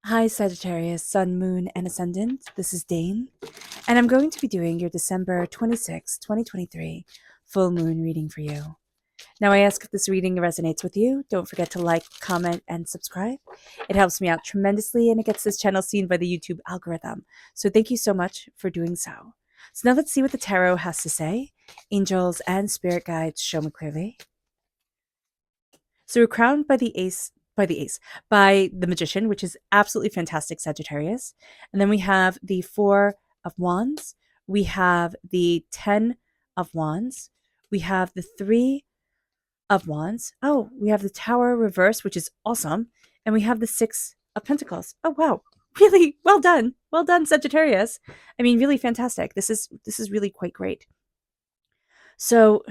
Hi, Sagittarius, Sun, Moon, and Ascendant. This is Dane, and I'm going to be doing your December 26, 2023 full moon reading for you. Now, I ask if this reading resonates with you. Don't forget to like, comment, and subscribe. It helps me out tremendously, and it gets this channel seen by the YouTube algorithm. So thank you so much for doing so. So now let's see what the tarot has to say. Angels and spirit guides show me clearly. So we're crowned by by the Magician, which is absolutely fantastic, Sagittarius. And then we have the Four of Wands. We have the 10 of Wands. We have the Three of Wands. Oh, we have the Tower reverse, which is awesome. And we have the Six of Pentacles. Oh, wow. Really well done. Well done, Sagittarius. I mean, really fantastic. This is really quite great. So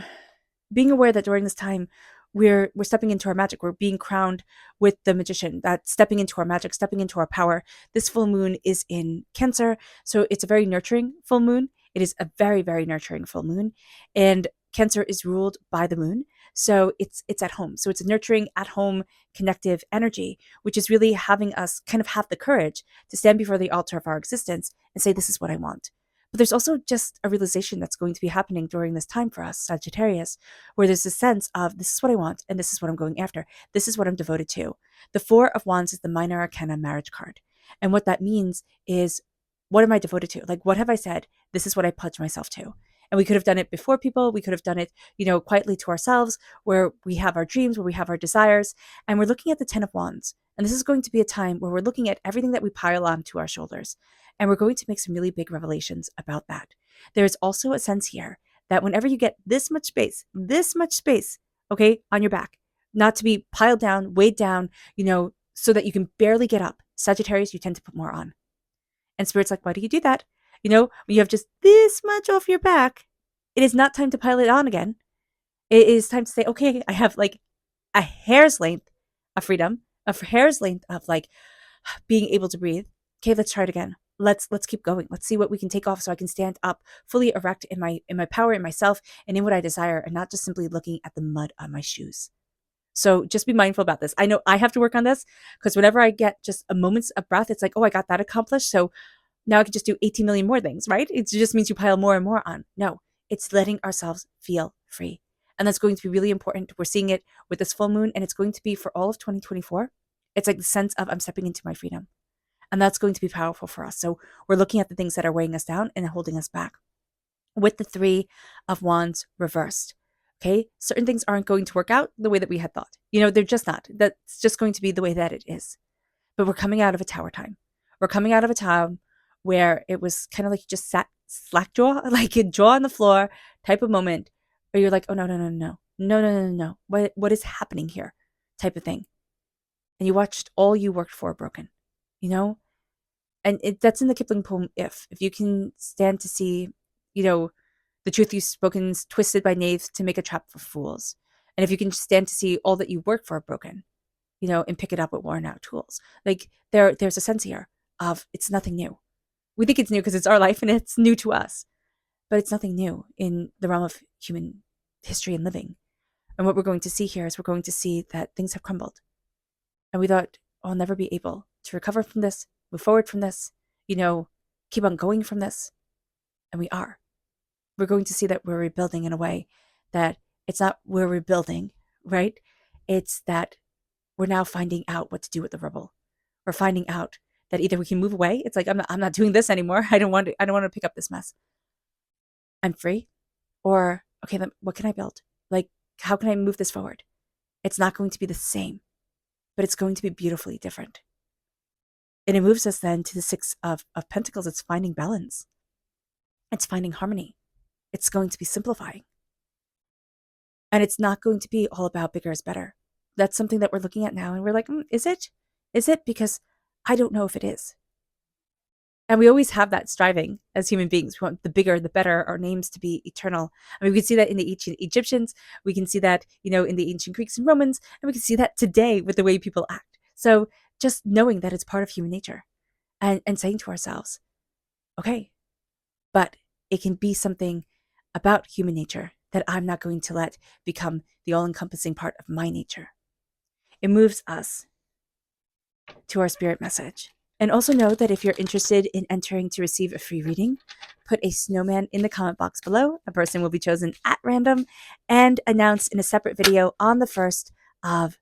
being aware that during this time we're stepping into our magic, we're being crowned with the Magician, that stepping into our magic, stepping into our power. This full moon is in Cancer, so it's a very nurturing full moon. It is a very, very nurturing full moon, and Cancer is ruled by the moon, so it's at home. So it's a nurturing, at home, connective energy, which is really having us kind of have the courage to stand before the altar of our existence and say, "This is what I want." But there's also just a realization that's going to be happening during this time for us, Sagittarius, where there's a sense of this is what I want and this is what I'm going after. This is what I'm devoted to. The Four of Wands is the minor arcana marriage card. And what that means is, what am I devoted to? Like, what have I said? This is what I pledge myself to. And we could have done it before people. We could have done it, quietly to ourselves, where we have our dreams, where we have our desires. And we're looking at the 10 of Wands. And this is going to be a time where we're looking at everything that we pile onto our shoulders. And we're going to make some really big revelations about that. There's also a sense here that whenever you get this much space, okay, on your back, not to be piled down, weighed down, so that you can barely get up, Sagittarius, you tend to put more on. And Spirit's like, why do you do that? When you have just this much off your back, it is not time to pile it on again. It is time to say, okay, I have like a hair's length of freedom, a hair's length of like being able to breathe. Okay, let's try it again. Let's keep going. Let's see what we can take off so I can stand up fully erect in my power, in myself, and in what I desire, and not just simply looking at the mud on my shoes. So just be mindful about this. I know I have to work on this, because whenever I get just a moment's of breath, it's like, oh, I got that accomplished. So now I can just do 18 million more things, right? It just means you pile more and more on. No, it's letting ourselves feel free. And that's going to be really important. We're seeing it with this full moon, and it's going to be for all of 2024. It's like the sense of I'm stepping into my freedom. And that's going to be powerful for us. So we're looking at the things that are weighing us down and holding us back. With the Three of Wands reversed, okay, certain things aren't going to work out the way that we had thought. They're just not. That's just going to be the way that it is. But we're coming out of a tower time. We're coming out of a time where it was kind of like you just sat slack jaw, like a jaw on the floor type of moment, where you're like, oh, no. What is happening here type of thing. And you watched all you worked for broken, And that's in the Kipling poem, If you can stand to see, the truth you've spoken is twisted by knaves to make a trap for fools. And if you can stand to see all that you work for broken, and pick it up with worn out tools. Like there's a sense here of it's nothing new. We think it's new because it's our life and it's new to us, but it's nothing new in the realm of human history and living. And what we're going to see here is we're going to see that things have crumbled. And we thought, oh, I'll never be able to recover from this, move forward from this, keep on going from this. And we are. We're going to see that we're rebuilding in a way that it's not we're rebuilding, right? It's that we're now finding out what to do with the rubble. We're finding out that either we can move away. It's like, I'm not doing this anymore. I don't want to pick up this mess. I'm free. Or, okay, then what can I build? Like, how can I move this forward? It's not going to be the same, but it's going to be beautifully different. And it moves us then to the Six of Pentacles. It's finding balance. It's finding harmony. It's going to be simplifying. And it's not going to be all about bigger is better. That's something that we're looking at now. And we're like, is it? Is it? Because I don't know if it is. And we always have that striving as human beings. We want the bigger, the better, our names to be eternal. I mean, we can see that in the ancient Egyptians. We can see that, in the ancient Greeks and Romans. And we can see that today with the way people act. So just knowing that it's part of human nature and saying to ourselves, okay, but it can be something about human nature that I'm not going to let become the all-encompassing part of my nature. It moves us to our spirit message. And also know that if you're interested in entering to receive a free reading, put a snowman in the comment box below. A person will be chosen at random and announced in a separate video on the 1st of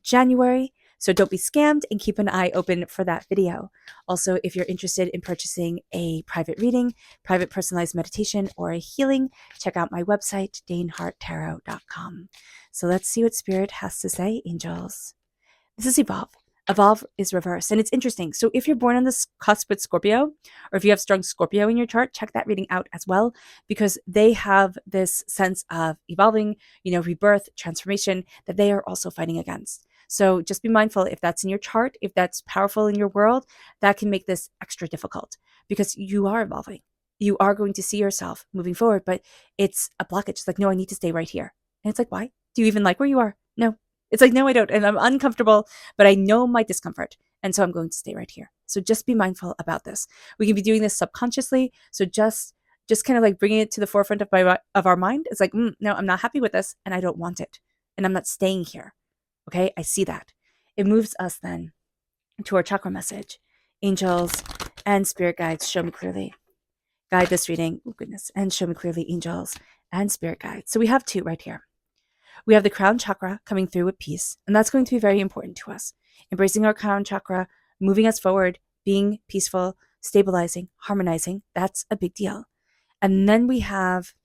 January. So don't be scammed and keep an eye open for that video. Also, if you're interested in purchasing a private reading, private personalized meditation, or a healing, check out my website, daneharttarot.com. So let's see what Spirit has to say, angels. This is Evolve. Evolve is reverse. And it's interesting. So if you're born on this cusp with Scorpio, or if you have strong Scorpio in your chart, check that reading out as well, because they have this sense of evolving, rebirth, transformation that they are also fighting against. So just be mindful if that's in your chart, if that's powerful in your world, that can make this extra difficult because you are evolving. You are going to see yourself moving forward, but it's a blockage. It's like, no, I need to stay right here. And it's like, why? Do you even like where you are? No. It's like, no, I don't. And I'm uncomfortable, but I know my discomfort. And so I'm going to stay right here. So just be mindful about this. We can be doing this subconsciously. So just kind of like bringing it to the forefront of our mind. It's like, no, I'm not happy with this and I don't want it. And I'm not staying here. Okay, I see that. It moves us then to our chakra message. Angels and spirit guides, show me clearly. Guide this reading, oh goodness, and show me clearly, angels and spirit guides. So we have two right here. We have the crown chakra coming through with peace, and that's going to be very important to us. Embracing our crown chakra, moving us forward, being peaceful, stabilizing, harmonizing, that's a big deal. And then we have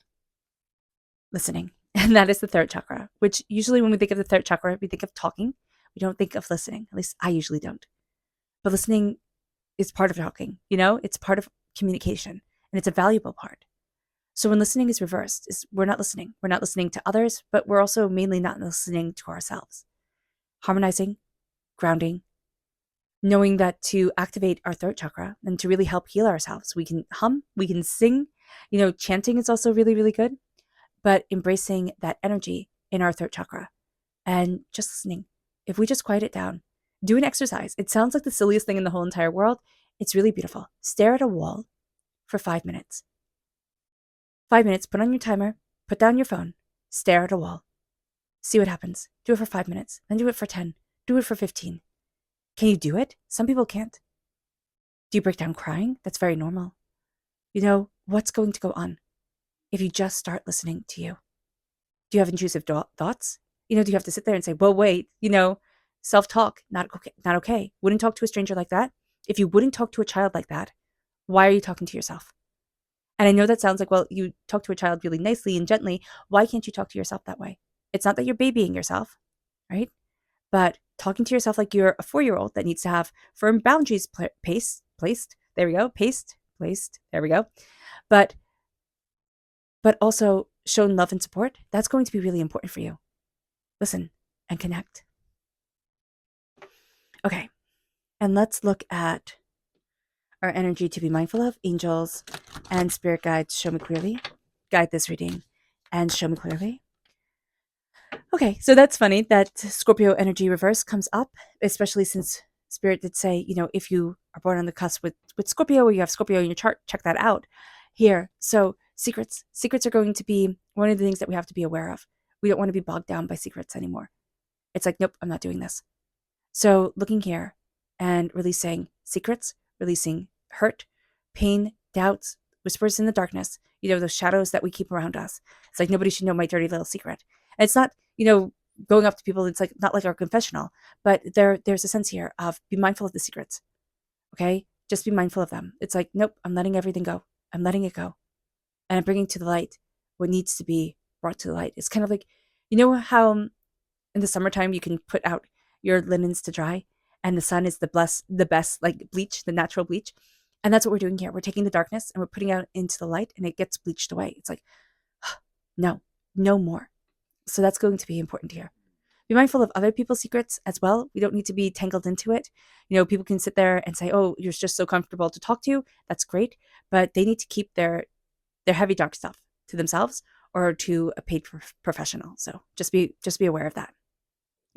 listening. And that is the third chakra, which usually when we think of the third chakra, we think of talking. We don't think of listening. At least I usually don't. But listening is part of talking, it's part of communication and it's a valuable part. So when listening is reversed, we're not listening. We're not listening to others, but we're also mainly not listening to ourselves. Harmonizing, grounding, knowing that to activate our throat chakra and to really help heal ourselves, we can hum, we can sing, chanting is also really, really good. But embracing that energy in our throat chakra and just listening. If we just quiet it down, do an exercise. It sounds like the silliest thing in the whole entire world. It's really beautiful. Stare at a wall for 5 minutes. 5 minutes, put on your timer, put down your phone, stare at a wall. See what happens. Do it for 5 minutes, then do it for 10, do it for 15. Can you do it? Some people can't. Do you break down crying? That's very normal. What's going to go on if you just start listening to you? Do you have intrusive thoughts? Do you have to sit there and say, well, wait, self-talk, not okay. Wouldn't talk to a stranger like that. If you wouldn't talk to a child like that, why are you talking to yourself? And I know that sounds like, well, you talk to a child really nicely and gently. Why can't you talk to yourself that way? It's not that you're babying yourself, right? But talking to yourself like you're a 4-year-old that needs to have firm boundaries placed. There we go. Placed. There we go. But also shown love and support. That's going to be really important for you. Listen and connect. Okay. And let's look at our energy to be mindful of. Angels and spirit guides, show me clearly. Guide this reading and show me clearly. Okay, so that's funny that Scorpio energy reverse comes up, especially since Spirit did say, if you are born on the cusp with Scorpio or you have Scorpio in your chart, check that out here. So secrets are going to be one of the things that we have to be aware of. We don't want to be bogged down by secrets anymore. It's like, nope, I'm not doing this. So looking here and releasing secrets, releasing hurt, pain, doubts, whispers in the darkness, those shadows that we keep around us. It's like, nobody should know my dirty little secret. And it's not, going up to people. It's like not like our confessional, but there's a sense here of be mindful of the secrets. Okay. Just be mindful of them. It's like, nope, I'm letting everything go. I'm letting it go. And I'm bringing to the light what needs to be brought to the light. It's kind of like, how in the summertime you can put out your linens to dry and the sun is the best like bleach, the natural bleach. And that's what we're doing here. We're taking the darkness and we're putting out into the light and it gets bleached away. It's like, no more. So that's going to be important here. Be mindful of other people's secrets as well. We don't need to be tangled into it. People can sit there and say, oh, you're just so comfortable to talk to. That's great. But they need to keep their heavy dark stuff to themselves or to a paid professional. So just be aware of that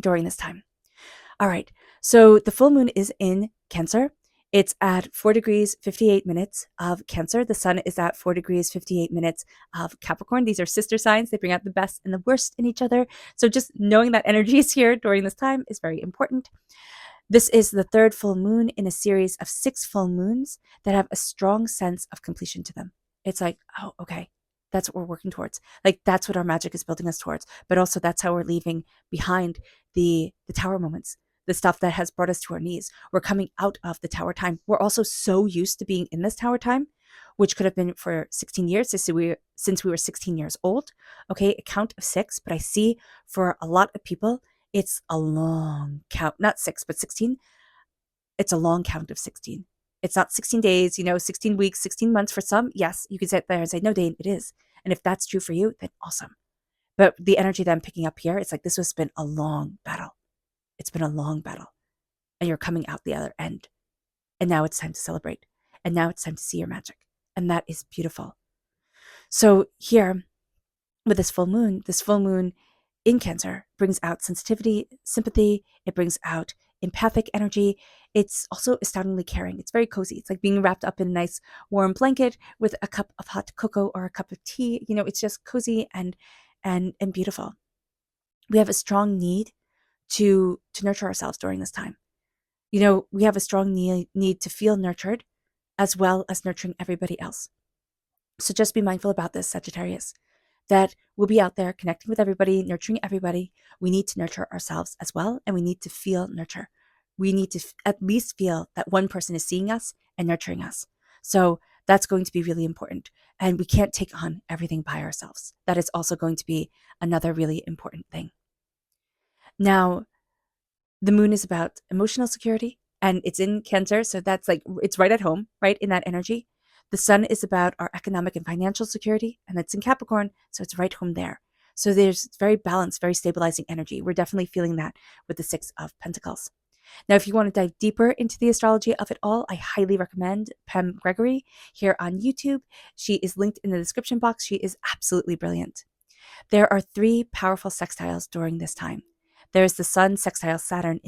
during this time. All right. So the full moon is in Cancer. It's at 4 degrees, 58 minutes of Cancer. The sun is at 4 degrees, 58 minutes of Capricorn. These are sister signs. They bring out the best and the worst in each other. So just knowing that energy is here during this time is very important. This is the third full moon in a series of 6 full moons that have a strong sense of completion to them. It's like, oh, okay, that's what we're working towards. Like, that's what our magic is building us towards. But also, that's how we're leaving behind the tower moments, the stuff that has brought us to our knees. We're coming out of the tower time. We're also so used to being in this tower time, which could have been for 16 years since we were 16 years old. Okay, a count of 6. But I see for a lot of people, it's a long count, not 6, but 16. It's a long count of 16. It's not 16 days, 16 weeks, 16 months for some. Yes, you could sit there and say, no, Dane, it is. And if that's true for you, then awesome. But the energy that I'm picking up here, it's like this has been a long battle. It's been a long battle. And you're coming out the other end. And now it's time to celebrate. And now it's time to see your magic. And that is beautiful. So here, with this full moon in Cancer brings out sensitivity, sympathy. It brings out empathic energy. It's also astoundingly caring. It's very cozy. It's like being wrapped up in a nice warm blanket with a cup of hot cocoa or a cup of tea. It's just cozy and beautiful. We have a strong need to nurture ourselves during this time. We have a strong need to feel nurtured as well as nurturing everybody else. So just be mindful about this, Sagittarius, that we'll be out there connecting with everybody, nurturing everybody. We need to nurture ourselves as well, and we need to feel nurture. We need to at least feel that one person is seeing us and nurturing us. So that's going to be really important. And we can't take on everything by ourselves. That is also going to be another really important thing. Now, the moon is about emotional security, and it's in Cancer, so that's like, it's right at home, right in that energy. The sun is about our economic and financial security, and it's in Capricorn, so it's right home there. So there's very balanced, very stabilizing energy. We're definitely feeling that with the 6 of Pentacles. Now, if you want to dive deeper into the astrology of it all, I highly recommend Pam Gregory here on YouTube. She is linked in the description box. She is absolutely brilliant. There are 3 powerful sextiles during this time. There's the Sun sextile Saturn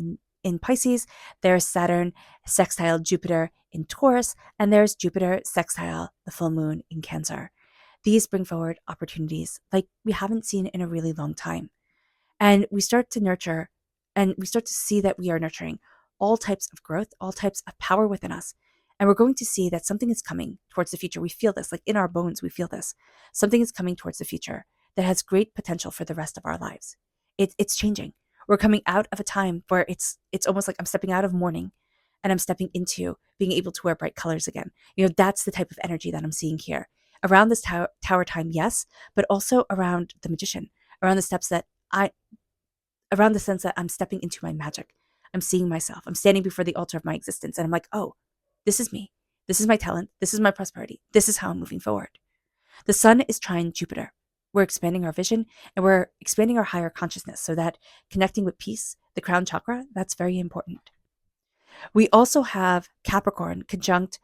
in Pisces, there's Saturn sextile Jupiter in Taurus, and there's Jupiter sextile the full moon in Cancer. These bring forward opportunities like we haven't seen in a really long time. And we start to nurture, and we start to see that we are nurturing all types of growth, all types of power within us. And we're going to see that something is coming towards the future. We feel this, like in our bones, we feel this. Something is coming towards the future that has great potential for the rest of our lives. It's changing. We're coming out of a time where it's almost like I'm stepping out of mourning and I'm stepping into being able to wear bright colors again. That's the type of energy that I'm seeing here. Around this tower time, yes, but also around the magician, around the sense that I'm stepping into my magic. I'm seeing myself. I'm standing before the altar of my existence, and I'm like, oh, this is me. This is my talent. This is my prosperity. This is how I'm moving forward. The sun is trine Jupiter. We're expanding our vision and we're expanding our higher consciousness so that connecting with peace, the crown chakra, that's very important. We also have Capricorn conjunct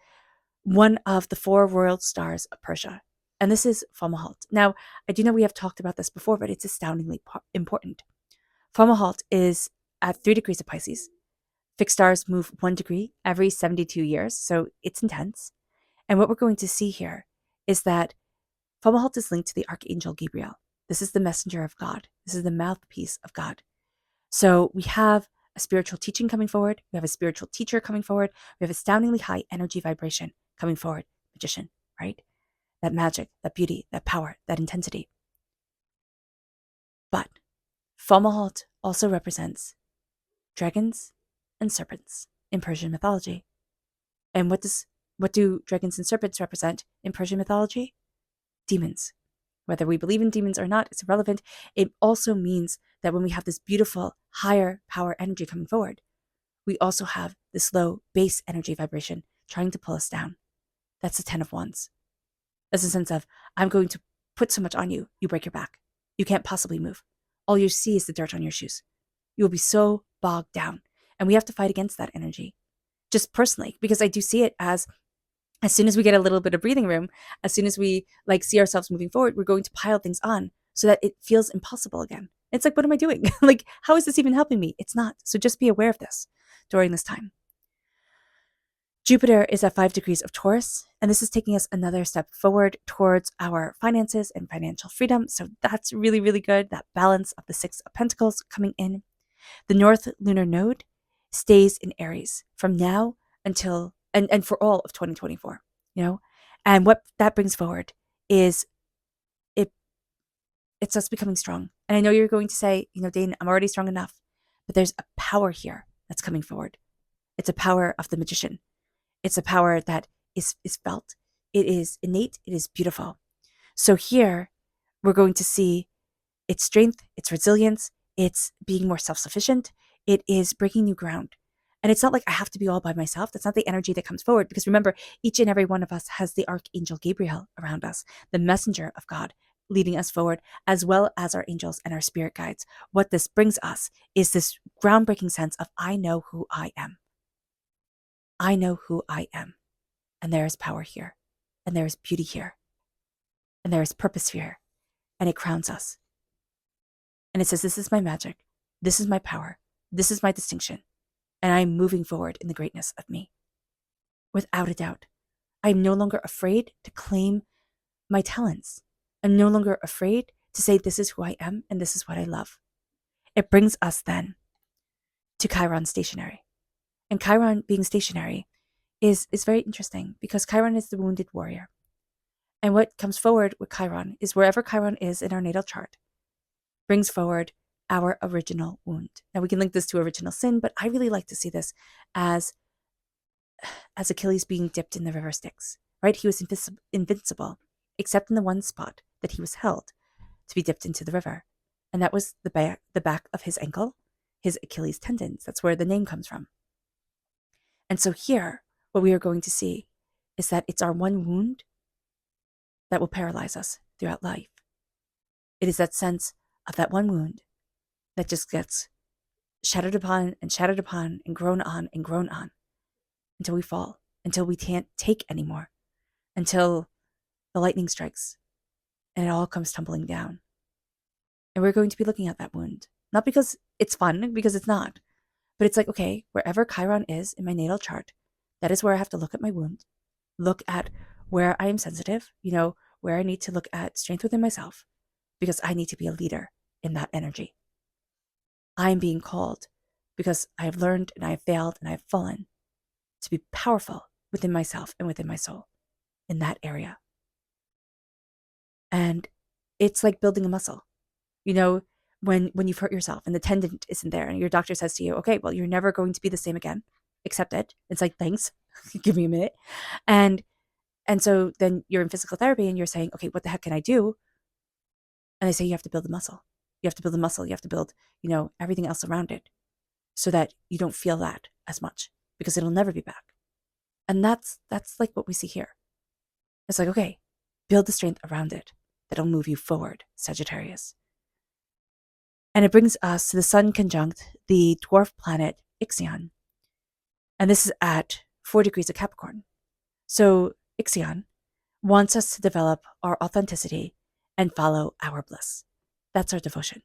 one of the 4 royal stars of Persia, and this is Fomalhaut. Now, I do know we have talked about this before, but it's astoundingly important. Fomalhaut is at 3 degrees of Pisces. Fixed stars move 1 degree every 72 years, so it's intense. And what we're going to see here is that Fomalhaut is linked to the Archangel Gabriel. This is the messenger of God. This is the mouthpiece of God. So we have a spiritual teaching coming forward. We have a spiritual teacher coming forward. We have astoundingly high energy vibration coming forward. Magician, right? That magic, that beauty, that power, that intensity. But Fomalhaut also represents dragons and serpents in Persian mythology. And what do dragons and serpents represent in Persian mythology? Demons. Whether we believe in demons or not, it's irrelevant. It also means that when we have this beautiful, higher power energy coming forward, we also have this low base energy vibration trying to pull us down. That's the 10 of Wands. That's a sense of, I'm going to put so much on you, you break your back. You can't possibly move. All you see is the dirt on your shoes. You will be so bogged down. And we have to fight against that energy. Just personally, because I do see it as soon as we get a little bit of breathing room, as soon as we see ourselves moving forward, we're going to pile things on so that it feels impossible again. It's like, what am I doing? How is this even helping me? It's not. So just be aware of this during this time. Jupiter is at 5 degrees of Taurus, and this is taking us another step forward towards our finances and financial freedom. So that's really, really good. That balance of the 6 of Pentacles coming in. The North Lunar Node stays in Aries from now until, and for all of 2024, And what that brings forward is it it's us becoming strong. And I know you're going to say, Dane, I'm already strong enough. But there's a power here that's coming forward. It's a power of the magician. It's a power that is felt. It is innate. It is beautiful. So here we're going to see its strength, its resilience, it's being more self-sufficient. It is breaking new ground. And it's not like I have to be all by myself. That's not the energy that comes forward. Because remember, each and every one of us has the Archangel Gabriel around us, the messenger of God leading us forward, as well as our angels and our spirit guides. What this brings us is this groundbreaking sense of, I know who I am. I know who I am. And there is power here. And there is beauty here. And there is purpose here. And it crowns us. And it says, this is my magic. This is my power. This is my distinction. And I'm moving forward in the greatness of me. Without a doubt. I'm no longer afraid to claim my talents. I'm no longer afraid to say, this is who I am and this is what I love. It brings us then to Chiron stationary. And Chiron being stationary is very interesting because Chiron is the wounded warrior. And what comes forward with Chiron is wherever Chiron is in our natal chart, brings forward our original wound. Now we can link this to original sin, but I really like to see this as Achilles being dipped in the river Styx, right? He was invincible, except in the one spot that he was held to be dipped into the river. And that was the back of his ankle, his Achilles tendons. That's where the name comes from. And so here, what we are going to see is that it's our one wound that will paralyze us throughout life. It is that sense of that one wound that just gets shattered upon and grown on until we fall, until we can't take anymore, until the lightning strikes and it all comes tumbling down. And we're going to be looking at that wound, not because it's fun, because it's not, but it's like, okay, wherever Chiron is in my natal chart, that is where I have to look at my wound, look at where I am sensitive, where I need to look at strength within myself, because I need to be a leader in that energy. I am being called because I have learned and I have failed and I have fallen to be powerful within myself and within my soul in that area. And it's like building a muscle. When you've hurt yourself and the tendon isn't there and your doctor says to you, okay, well, you're never going to be the same again. Accept it. It's like, thanks. Give me a minute. And so then you're in physical therapy and you're saying, okay, what the heck can I do? And they say you have to build the muscle. You have to build the muscle. You have to build, everything else around it so that you don't feel that as much because it'll never be back. And that's like what we see here. It's like, okay, build the strength around it that'll move you forward, Sagittarius. And it brings us to the sun conjunct the dwarf planet Ixion. And this is at 4 degrees of Capricorn. So Ixion wants us to develop our authenticity and follow our bliss. That's our devotion.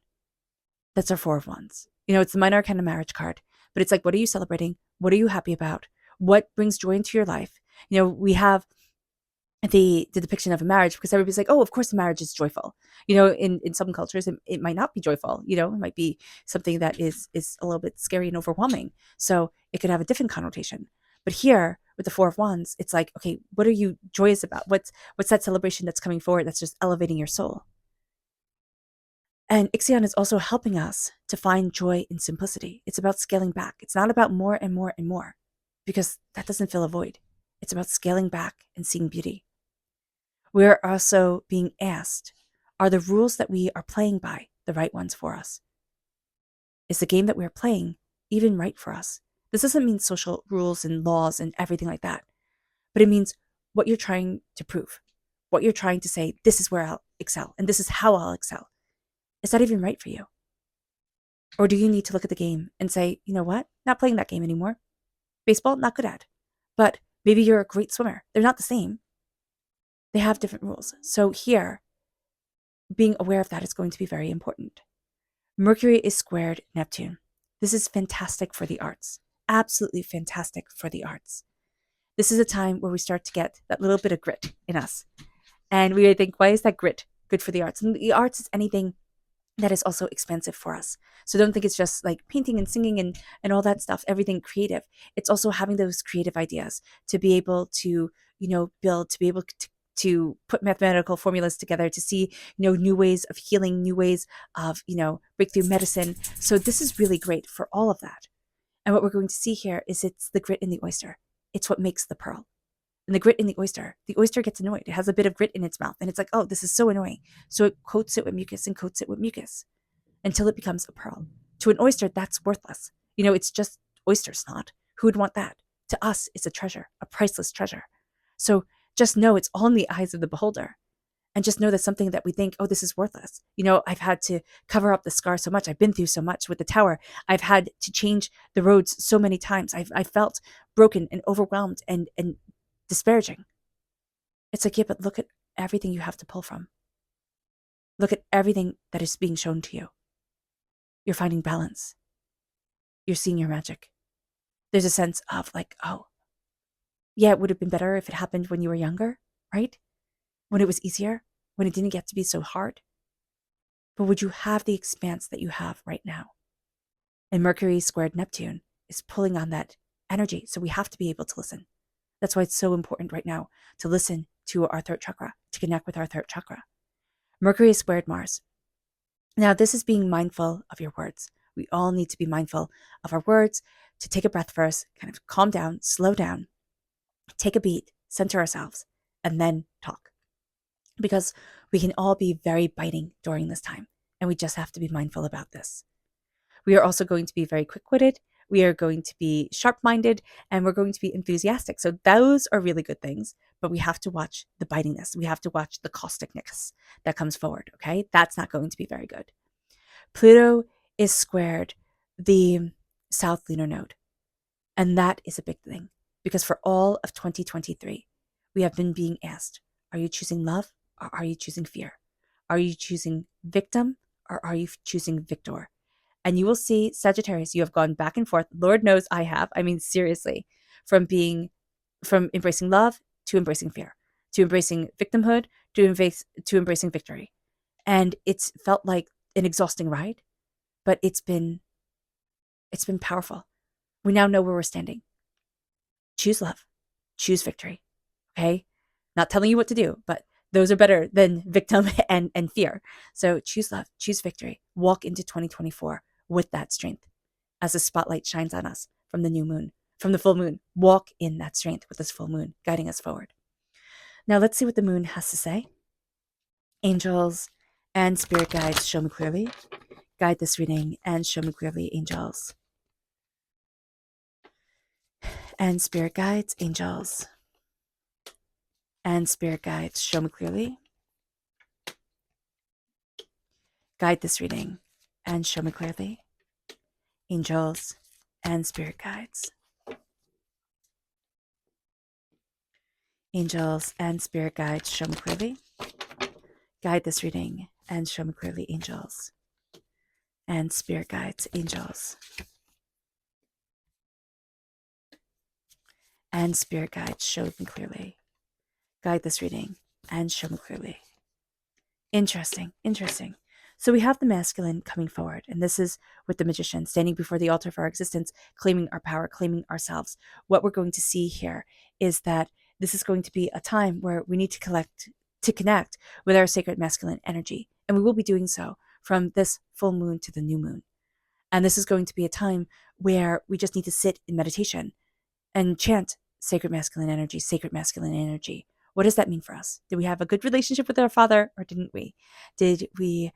That's our 4 of Wands. It's the minor arcana marriage card, but it's like, what are you celebrating? What are you happy about? What brings joy into your life? We have the depiction of a marriage because everybody's like, oh, of course the marriage is joyful. In some cultures, it might not be joyful. It might be something that is a little bit scary and overwhelming. So it could have a different connotation. But here with the 4 of Wands, it's like, okay, what are you joyous about? What's that celebration that's coming forward that's just elevating your soul? And Ixion is also helping us to find joy in simplicity. It's about scaling back. It's not about more and more and more because that doesn't fill a void. It's about scaling back and seeing beauty. We're also being asked, are the rules that we are playing by the right ones for us? Is the game that we're playing even right for us? This doesn't mean social rules and laws and everything like that, but it means what you're trying to prove, what you're trying to say, this is where I'll excel and this is how I'll excel. Is that even right for you? Or do you need to look at the game and say, you know what? Not playing that game anymore. Baseball, not good at. But maybe you're a great swimmer. They're not the same. They have different rules. So here, being aware of that is going to be very important. Mercury is squared Neptune. This is fantastic for the arts. Absolutely fantastic for the arts. This is a time where we start to get that little bit of grit in us. And we think, why is that grit good for the arts? And the arts is anything that is also expansive for us. So don't think it's just like painting and singing and all that stuff, everything creative. It's also having those creative ideas to be able to, build, to be able to put mathematical formulas together, to see, new ways of healing, new ways of, breakthrough medicine. So this is really great for all of that. And what we're going to see here is it's the grit in the oyster. It's what makes the pearl. And the oyster gets annoyed. It has a bit of grit in its mouth. And it's like, oh, this is so annoying. So it coats it with mucus and coats it with mucus until it becomes a pearl. To an oyster, that's worthless. It's just oyster snot. Who would want that? To us, it's a treasure, a priceless treasure. So just know it's all in the eyes of the beholder. And just know that something that we think, oh, this is worthless. I've had to cover up the scar so much. I've been through so much with the tower. I've had to change the roads so many times. I felt broken and overwhelmed and disparaging. It's like, yeah, but look at everything you have to pull from. Look at everything that is being shown to you. You're finding balance. You're seeing your magic. There's a sense of like, oh, yeah, it would have been better if it happened when you were younger, right? When it was easier, when it didn't get to be so hard. But would you have the expanse that you have right now? And Mercury squared Neptune is pulling on that energy. So we have to be able to listen. That's why it's so important right now to listen to our throat chakra, to connect with our throat chakra. Mercury is squared Mars. Now, this is being mindful of your words. We all need to be mindful of our words, to take a breath first, kind of calm down, slow down, take a beat, center ourselves, and then talk. Because we can all be very biting during this time, and we just have to be mindful about this. We are also going to be very quick-witted. We are going to be sharp-minded, and we're going to be enthusiastic. So those are really good things, but we have to watch the bitingness. We have to watch the causticness that comes forward, okay? That's not going to be very good. Pluto is squared the South Lunar Node, and that is a big thing because for all of 2023, we have been being asked, are you choosing love or are you choosing fear? Are you choosing victim or are you choosing victor? And you will see, Sagittarius, you have gone back and forth. Lord knows I have. I mean, seriously, from embracing love to embracing fear, to embracing victimhood, to embracing victory. And it's felt like an exhausting ride, but it's been powerful. We now know where we're standing. Choose love, choose victory. Okay? Not telling you what to do, but those are better than victim and fear. So choose love, choose victory. Walk into 2024 with that strength as the spotlight shines on us from the new moon, from the full moon. Walk in that strength with this full moon guiding us forward. Now let's see what the moon has to say. Angels and spirit guides, show me clearly. Guide this reading and show me clearly, angels. And spirit guides, angels. And spirit guides, show me clearly. Guide this reading and show me clearly, angels and spirit guides. Angels and spirit guides, show me clearly. Guide this reading and show me clearly, angels and spirit guides, angels and spirit guides, show me clearly. Guide this reading and show me clearly. Interesting. So we have the masculine coming forward, and this is with the magician standing before the altar of our existence, claiming our power, claiming ourselves. What we're going to see here is that this is going to be a time where we need to connect with our sacred masculine energy, and we will be doing so from this full moon to the new moon. And this is going to be a time where we just need to sit in meditation and chant sacred masculine energy, sacred masculine energy. What does that mean for us? Did we have a good relationship with our father or didn't we? Did we,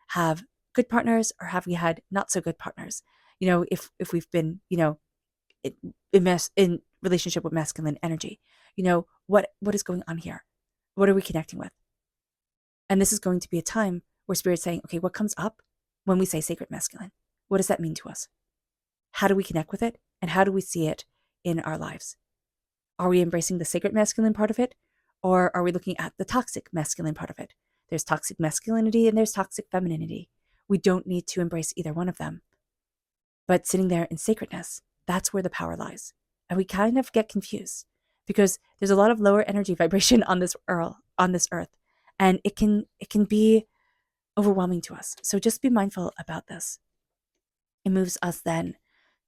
have good partners or have we had not so good partners? If we've been, in relationship with masculine energy, what is going on here? What are we connecting with? And this is going to be a time where Spirit's saying, okay, what comes up when we say sacred masculine? What does that mean to us? How do we connect with it? And how do we see it in our lives? Are we embracing the sacred masculine part of it? Or are we looking at the toxic masculine part of it? There's toxic masculinity and there's toxic femininity. We don't need to embrace either one of them. But sitting there in sacredness, that's where the power lies. And we kind of get confused because there's a lot of lower energy vibration on this earth. And it can be overwhelming to us. So just be mindful about this. It moves us then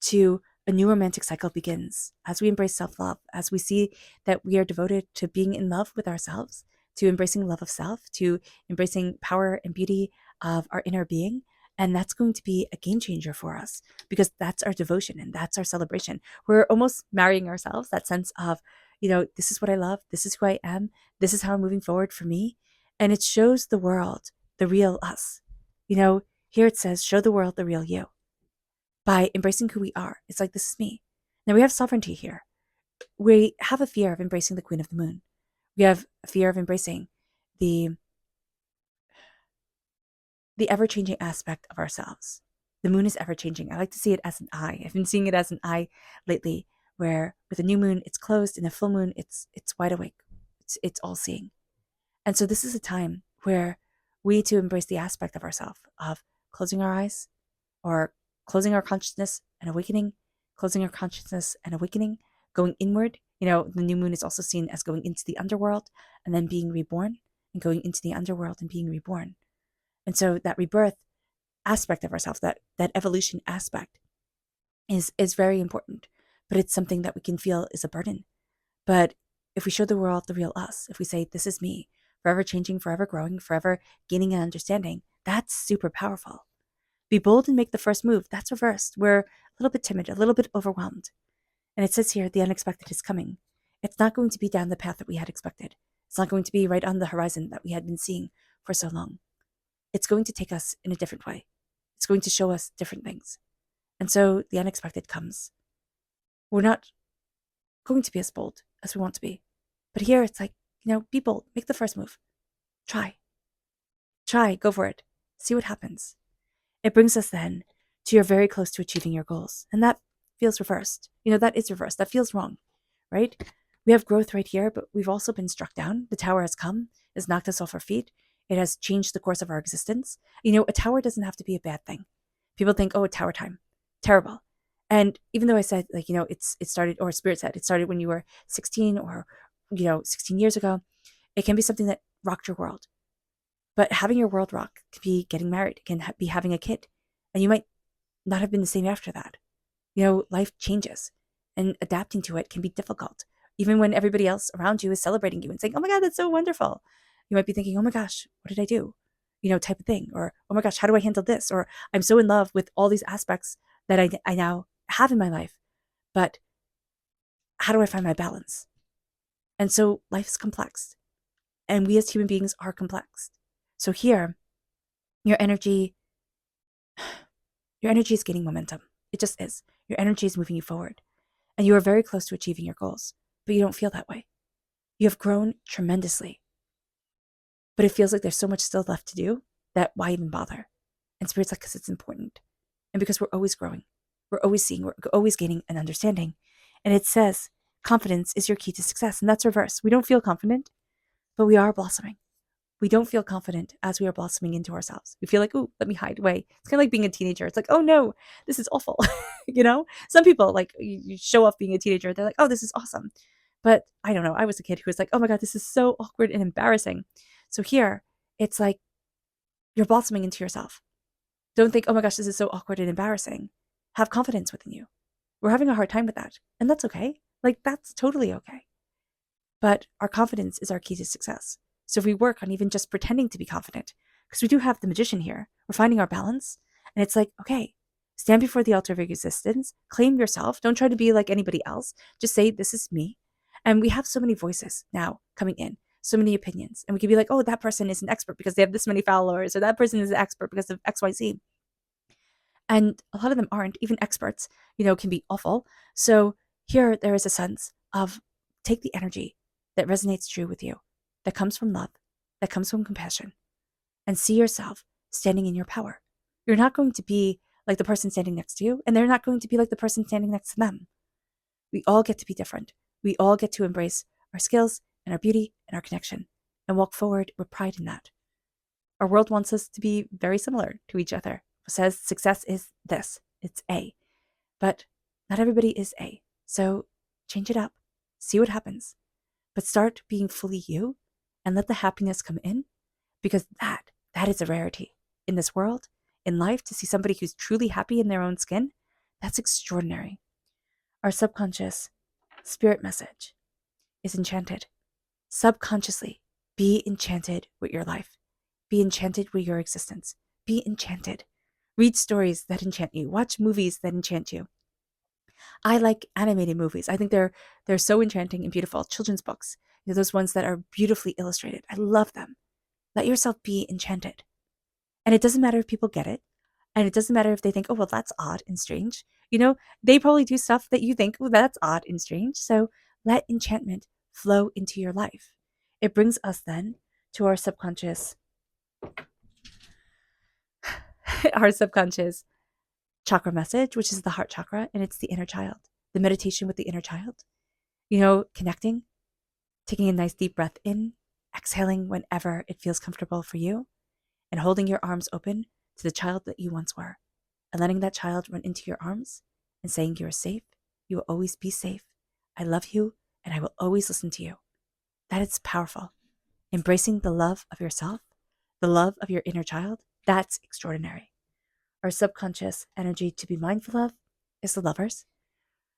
to a new romantic cycle begins as we embrace self-love, as we see that we are devoted to being in love with ourselves, to embracing love of self, to embracing power and beauty of our inner being. And that's going to be a game changer for us because that's our devotion and that's our celebration. We're almost marrying ourselves, that sense of, this is what I love, this is who I am, this is how I'm moving forward for me. And it shows the world the real us. Here it says, show the world the real you by embracing who we are. It's like, this is me. Now we have sovereignty here. We have a fear of embracing the Queen of the Moon. We have a fear of embracing the ever-changing aspect of ourselves. The moon is ever-changing. I like to see it as an eye. I've been seeing it as an eye lately, where with a new moon, it's closed, and a full moon, it's wide awake. It's all-seeing. And so this is a time where we need to embrace the aspect of ourselves of closing our eyes, or closing our consciousness and awakening, going inward. The new moon is also seen as going into the underworld and then being reborn, and going into the underworld and being reborn. And so that rebirth aspect of ourselves, that evolution aspect is very important, but it's something that we can feel is a burden. But if we show the world the real us, if we say, this is me, forever changing, forever growing, forever gaining an understanding, that's super powerful. Be bold and make the first move. That's reversed. We're a little bit timid, a little bit overwhelmed. And it says here, the unexpected is coming. It's not going to be down the path that we had expected. It's not going to be right on the horizon that we had been seeing for so long. It's going to take us in a different way. It's going to show us different things. And so the unexpected comes. We're not going to be as bold as we want to be. But here it's like, be bold. Make the first move. Try, go for it. See what happens. It brings us then to you're very close to achieving your goals. And that feels reversed. That is reversed. That feels wrong, right? We have growth right here, but we've also been struck down. The tower has come, has knocked us off our feet. It has changed the course of our existence. A tower doesn't have to be a bad thing. People think, oh, tower time, terrible. And even though I said, it started, or Spirit said, it started when you were 16 or, 16 years ago, it can be something that rocked your world. But having your world rock could be getting married, it can be having a kid. And you might not have been the same after that. Life changes, and adapting to it can be difficult. Even when everybody else around you is celebrating you and saying, oh my God, that's so wonderful. You might be thinking, oh my gosh, what did I do? Type of thing. Or, oh my gosh, how do I handle this? Or I'm so in love with all these aspects that I now have in my life. But how do I find my balance? And so life is complex. And we as human beings are complex. So here, your energy is gaining momentum. It just is. Your energy is moving you forward. And you are very close to achieving your goals. But you don't feel that way. You have grown tremendously. But it feels like there's so much still left to do that why even bother? And Spirit's like, because it's important. And because we're always growing. We're always seeing. We're always gaining an understanding. And it says, confidence is your key to success. And that's reverse. We don't feel confident, but we are blossoming. We don't feel confident as we are blossoming into ourselves. We feel like, ooh, let me hide away. It's kind of like being a teenager. It's like, oh no, this is awful. Some people, you show off being a teenager. They're like, oh, this is awesome. But I don't know. I was a kid who was like, oh my God, this is so awkward and embarrassing. So here, it's like you're blossoming into yourself. Don't think, oh my gosh, this is so awkward and embarrassing. Have confidence within you. We're having a hard time with that. And that's okay. That's totally okay. But our confidence is our key to success. So if we work on even just pretending to be confident, because we do have the magician here, we're finding our balance. And it's like, okay, stand before the altar of your existence, claim yourself. Don't try to be like anybody else. Just say, this is me. And we have so many voices now coming in, so many opinions. And we can be like, oh, that person is an expert because they have this many followers, or that person is an expert because of XYZ. And a lot of them aren't. Even experts, can be awful. So here there is a sense of take the energy that resonates true with you, that comes from love, that comes from compassion, and see yourself standing in your power. You're not going to be like the person standing next to you, and they're not going to be like the person standing next to them. We all get to be different. We all get to embrace our skills and our beauty and our connection and walk forward with pride in that. Our world wants us to be very similar to each other. It says success is this, it's A. But not everybody is A. So change it up, see what happens. But start being fully you and let the happiness come in, because that is a rarity. in this world, in life, to see somebody who's truly happy in their own skin, that's extraordinary. Our subconscious spirit message is enchanted. Subconsciously, be enchanted with your life. Be enchanted with your existence. Be enchanted. Read stories that enchant you. Watch movies that enchant you. I like animated movies. I think they're so enchanting and beautiful. Children's books, those ones that are beautifully illustrated. I love them. Let yourself be enchanted. And it doesn't matter if people get it. And it doesn't matter if they think, oh, well, that's odd and strange. They probably do stuff that you think, well, that's odd and strange. So let enchantment flow into your life. It brings us then to our subconscious, our subconscious chakra message, which is the heart chakra, and it's the inner child, the meditation with the inner child. Connecting, taking a nice deep breath in, exhaling whenever it feels comfortable for you, and holding your arms open to the child that you once were, and letting that child run into your arms and saying you are safe, you will always be safe, I love you, and I will always listen to you. That is powerful. Embracing the love of yourself, the love of your inner child, that's extraordinary. Our subconscious energy to be mindful of is the lovers.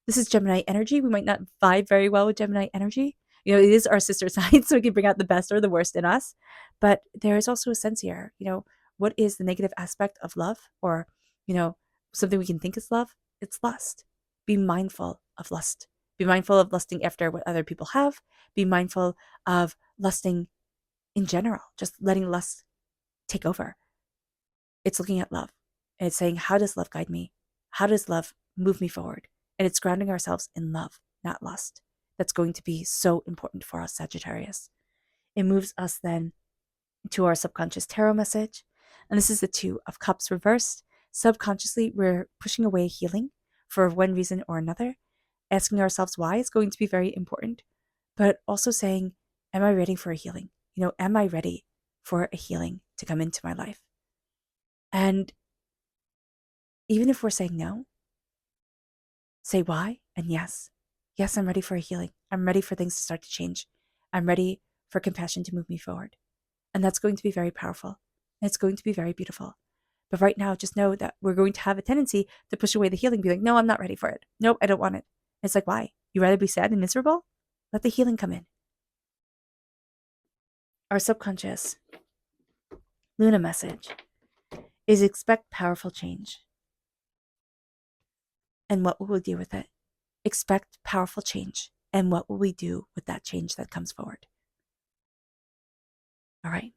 This is Gemini energy. We might not vibe very well with Gemini energy. It is our sister sign, so we can bring out the best or the worst in us. But there is also a sense here, what is the negative aspect of love? Or, something we can think is love? It's lust. Be mindful of lust. Be mindful of lusting after what other people have. Be mindful of lusting in general, just letting lust take over. It's looking at love. And it's saying, how does love guide me? How does love move me forward? And it's grounding ourselves in love, not lust. That's going to be so important for us, Sagittarius. It moves us then to our subconscious tarot message. And this is the Two of Cups reversed. Subconsciously, we're pushing away healing for one reason or another. Asking ourselves why is going to be very important. But also saying, am I ready for a healing? Am I ready for a healing to come into my life? And even if we're saying no, say why and yes. Yes, I'm ready for a healing. I'm ready for things to start to change. I'm ready for compassion to move me forward. And that's going to be very powerful. And it's going to be very beautiful. But right now, just know that we're going to have a tendency to push away the healing, be like, no, I'm not ready for it. Nope, I don't want it. And it's like, why? You rather be sad and miserable? Let the healing come in. Our subconscious Lunar message is expect powerful change. And what will we do with it? Expect powerful change. And what will we do with that change that comes forward? All right.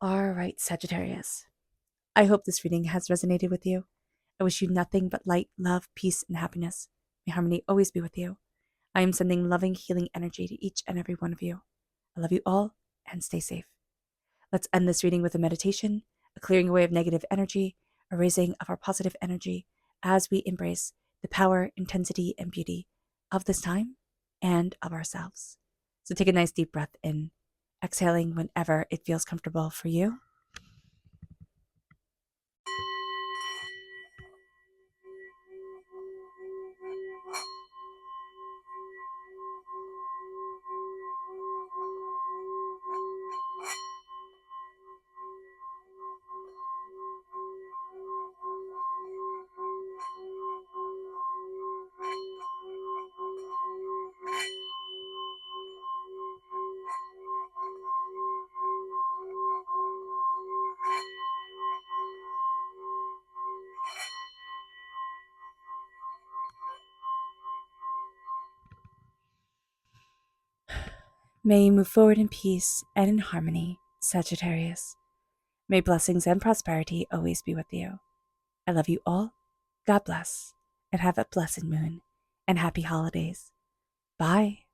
All right, Sagittarius. I hope this reading has resonated with you. I wish you nothing but light, love, peace, and happiness. May harmony always be with you. I am sending loving, healing energy to each and every one of you. I love you all, and stay safe. Let's end this reading with a meditation, a clearing away of negative energy, a raising of our positive energy as we embrace the power, intensity, and beauty of this time and of ourselves. So take a nice deep breath in, exhaling whenever it feels comfortable for you. May you move forward in peace and in harmony, Sagittarius. May blessings and prosperity always be with you. I love you all. God bless, and have a blessed moon, and happy holidays. Bye.